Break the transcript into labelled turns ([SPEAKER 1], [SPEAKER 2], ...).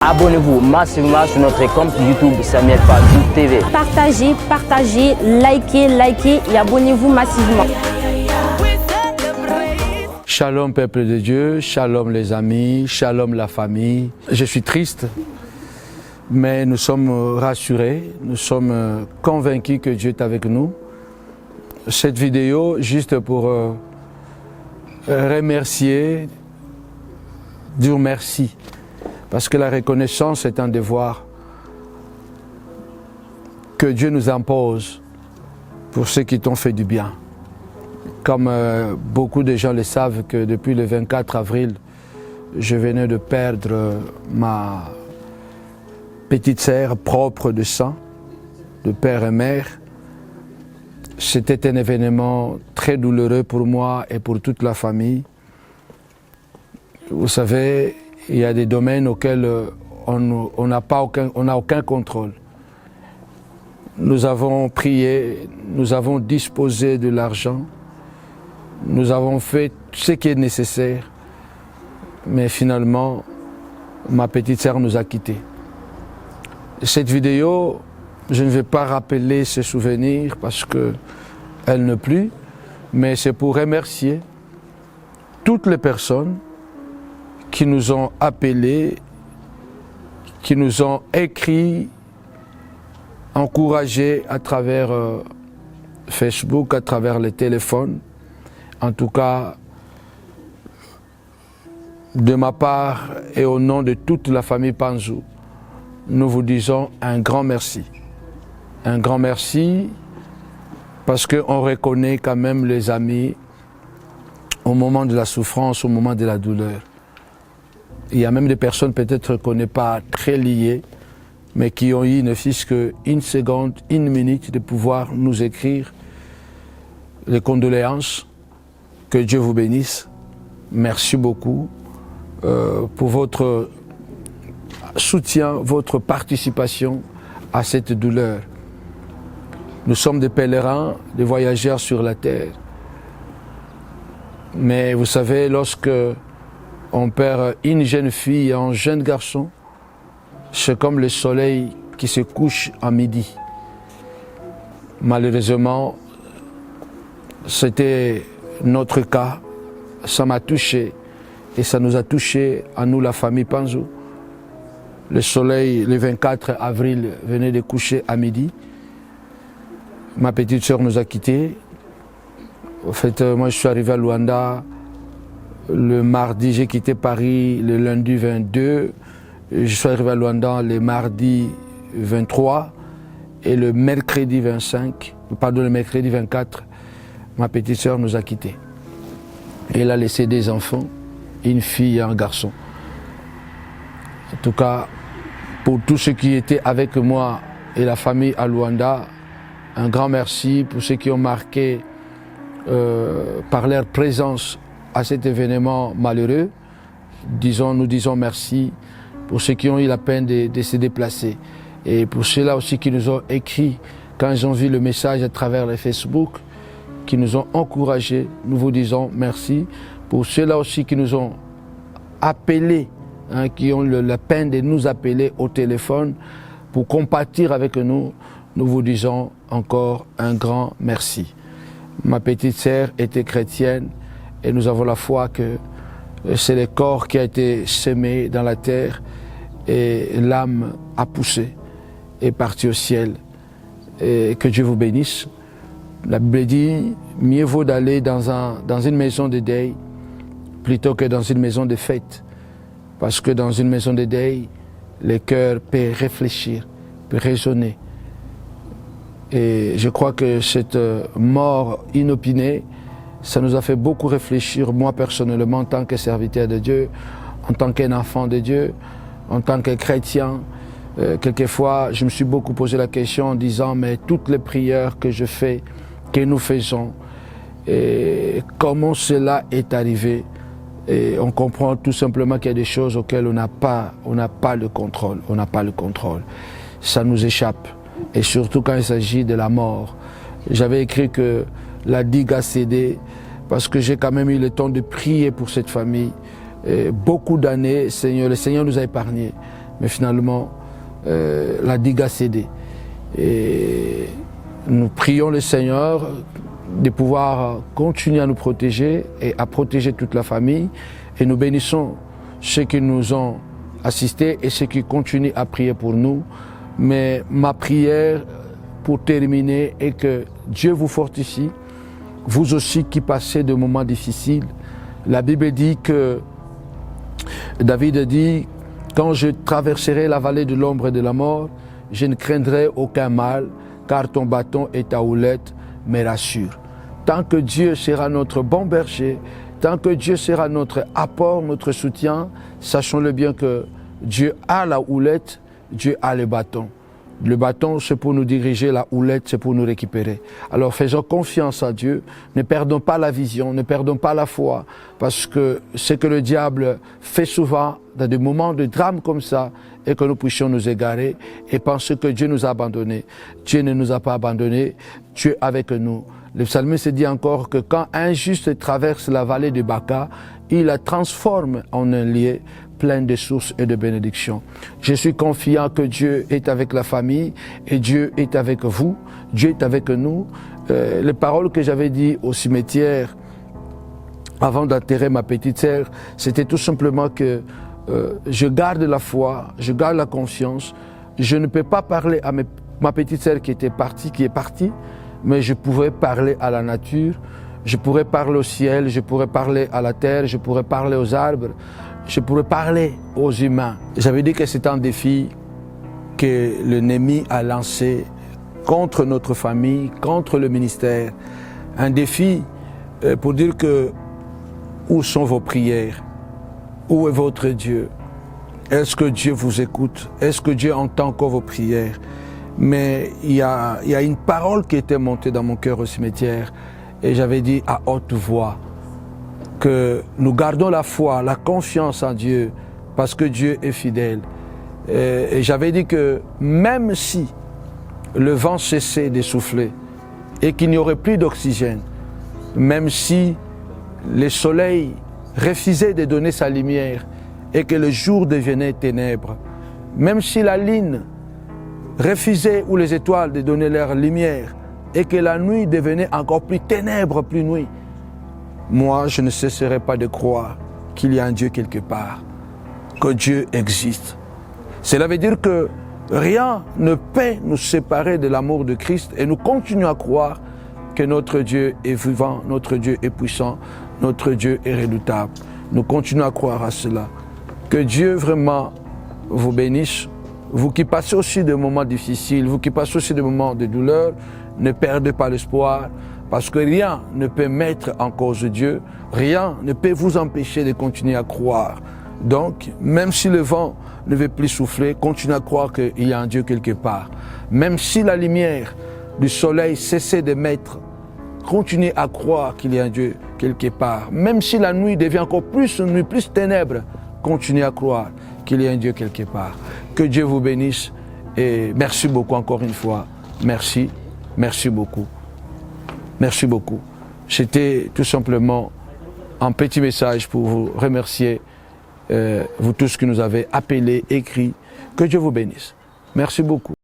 [SPEAKER 1] Abonnez-vous massivement sur notre compte YouTube Samuel Padou TV.
[SPEAKER 2] Partagez, likez et abonnez-vous massivement.
[SPEAKER 3] Shalom peuple de Dieu, shalom les amis, shalom la famille. Je suis triste, mais nous sommes rassurés, nous sommes convaincus que Dieu est avec nous. Cette vidéo, juste pour remercier, dire merci. Parce que la reconnaissance est un devoir que Dieu nous impose pour ceux qui t'ont fait du bien. Comme beaucoup de gens le savent que depuis le 24 avril, je venais de perdre ma petite sœur propre de sang, de père et mère. C'était un événement très douloureux pour moi et pour toute la famille. Vous savez, il y a des domaines auxquels on n'a aucun contrôle. Nous avons prié, nous avons disposé de l'argent, nous avons fait ce qui est nécessaire, mais finalement, ma petite sœur nous a quittés. Cette vidéo, je ne vais pas rappeler ce souvenir parce qu'elle ne plus, mais c'est pour remercier toutes les personnes qui nous ont appelés, qui nous ont écrit, encouragés à travers Facebook, à travers les téléphones. En tout cas, de ma part et au nom de toute la famille Panzou, nous vous disons un grand merci. Un grand merci parce qu'on reconnaît quand même les amis au moment de la souffrance, au moment de la douleur. Il y a même des personnes peut-être qu'on n'est pas très liées, mais qui ont eu ne fût-ce qu'une seconde, une minute de pouvoir nous écrire les condoléances. Que Dieu vous bénisse. Merci beaucoup pour votre soutien, votre participation à cette douleur. Nous sommes des pèlerins, des voyageurs sur la terre. Mais vous savez, lorsque on perd une jeune fille et un jeune garçon, c'est comme le soleil qui se couche à midi. Malheureusement, c'était notre cas, ça m'a touché et ça nous a touché à nous, la famille Panzou. Le soleil, le 24 avril, venait de coucher à midi. Ma petite sœur nous a quittés. En fait, moi je suis arrivé à Luanda le mardi, j'ai quitté Paris le lundi 22, je suis arrivé à Luanda le mardi 23 et le mercredi 24, ma petite sœur nous a quittés. Elle a laissé des enfants, une fille et un garçon. En tout cas, pour tous ceux qui étaient avec moi et la famille à Luanda, un grand merci pour ceux qui ont marqué par leur présence à cet événement malheureux. Nous disons merci pour ceux qui ont eu la peine de se déplacer. Et pour ceux-là aussi qui nous ont écrit quand ils ont vu le message à travers les Facebook, qui nous ont encouragés, nous vous disons merci. Pour ceux-là aussi qui nous ont appelés, qui ont la peine de nous appeler au téléphone pour compatir avec nous, nous vous disons encore un grand merci. Ma petite sœur était chrétienne et nous avons la foi que c'est le corps qui a été semé dans la terre et l'âme a poussé et parti au ciel. Et que Dieu vous bénisse. La Bible dit, mieux vaut d'aller dans une maison de deuil plutôt que dans une maison de fête. Parce que dans une maison de deuil, le cœur peut réfléchir, peut raisonner. Et je crois que cette mort inopinée, ça nous a fait beaucoup réfléchir, moi personnellement, en tant que serviteur de Dieu, en tant qu'un enfant de Dieu, en tant que chrétien. Quelquefois, je me suis beaucoup posé la question en disant, mais toutes les prières que je fais, que nous faisons, et comment cela est arrivé? Et on comprend tout simplement qu'il y a des choses auxquelles on n'a pas le contrôle. On n'a pas le contrôle. Ça nous échappe. Et surtout quand il s'agit de la mort. J'avais écrit que la digue a cédé parce que j'ai quand même eu le temps de prier pour cette famille. Et beaucoup d'années, le Seigneur nous a épargnés. mais finalement, la digue a cédé. Et nous prions le Seigneur de pouvoir continuer à nous protéger et à protéger toute la famille. Et nous bénissons ceux qui nous ont assistés et ceux qui continuent à prier pour nous. Mais ma prière pour terminer est que Dieu vous fortifie, vous aussi qui passez de moments difficiles. La Bible dit que, David dit, quand je traverserai la vallée de l'ombre de la mort, je ne craindrai aucun mal, car ton bâton et ta houlette me rassurent. Tant que Dieu sera notre bon berger, tant que Dieu sera notre apport, notre soutien, sachons-le bien que Dieu a la houlette, Dieu a le bâton. Le bâton, c'est pour nous diriger, la houlette, c'est pour nous récupérer. Alors faisons confiance à Dieu, ne perdons pas la vision, ne perdons pas la foi, parce que ce que le diable fait souvent dans des moments de drame comme ça, est que nous puissions nous égarer et penser que Dieu nous a abandonnés. Dieu ne nous a pas abandonnés, Dieu est avec nous. Le psalmiste dit encore que quand un juste traverse la vallée de Baca, il la transforme en un lieu plein de sources et de bénédictions. Je suis confiant que Dieu est avec la famille et Dieu est avec vous, Dieu est avec nous. Les paroles que j'avais dites au cimetière avant d'enterrer ma petite sœur, c'était tout simplement que je garde la foi, je garde la confiance. Je ne peux pas parler à ma petite sœur qui est partie, mais je pouvais parler à la nature, je pourrais parler au ciel, je pourrais parler à la terre, je pourrais parler aux arbres, je pourrais parler aux humains. J'avais dit que c'est un défi que l'ennemi a lancé contre notre famille, contre le ministère. Un défi pour dire que où sont vos prières? Où est votre Dieu? Est-ce que Dieu vous écoute? Est-ce que Dieu entend encore vos prières? Mais il y a une parole qui était montée dans mon cœur au cimetière et j'avais dit à haute voix que nous gardons la foi, la confiance en Dieu parce que Dieu est fidèle. Et j'avais dit que même si le vent cessait de souffler et qu'il n'y aurait plus d'oxygène, même si le soleil refusait de donner sa lumière et que le jour devenait ténèbres, même si la lune refusait ou les étoiles de donner leur lumière et que la nuit devenait encore plus ténèbres, plus nuit, moi je ne cesserai pas de croire qu'il y a un Dieu quelque part, que Dieu existe. Cela veut dire que rien ne peut nous séparer de l'amour de Christ et nous continuons à croire que notre Dieu est vivant, notre Dieu est puissant, notre Dieu est redoutable. Nous continuons à croire à cela. Que Dieu vraiment vous bénisse. Vous qui passez aussi des moments difficiles, vous qui passez aussi des moments de douleur, ne perdez pas l'espoir, parce que rien ne peut mettre en cause Dieu, rien ne peut vous empêcher de continuer à croire. Donc, même si le vent ne veut plus souffler, continuez à croire qu'il y a un Dieu quelque part. Même si la lumière du soleil cessait de mettre, continuez à croire qu'il y a un Dieu quelque part. Même si la nuit devient encore plus une nuit, plus ténèbres, continuez à croire qu'il y a un Dieu quelque part. Que Dieu vous bénisse et merci beaucoup encore une fois. Merci, merci beaucoup. Merci beaucoup. C'était tout simplement un petit message pour vous remercier, vous tous qui nous avez appelés, écrits. Que Dieu vous bénisse. Merci beaucoup.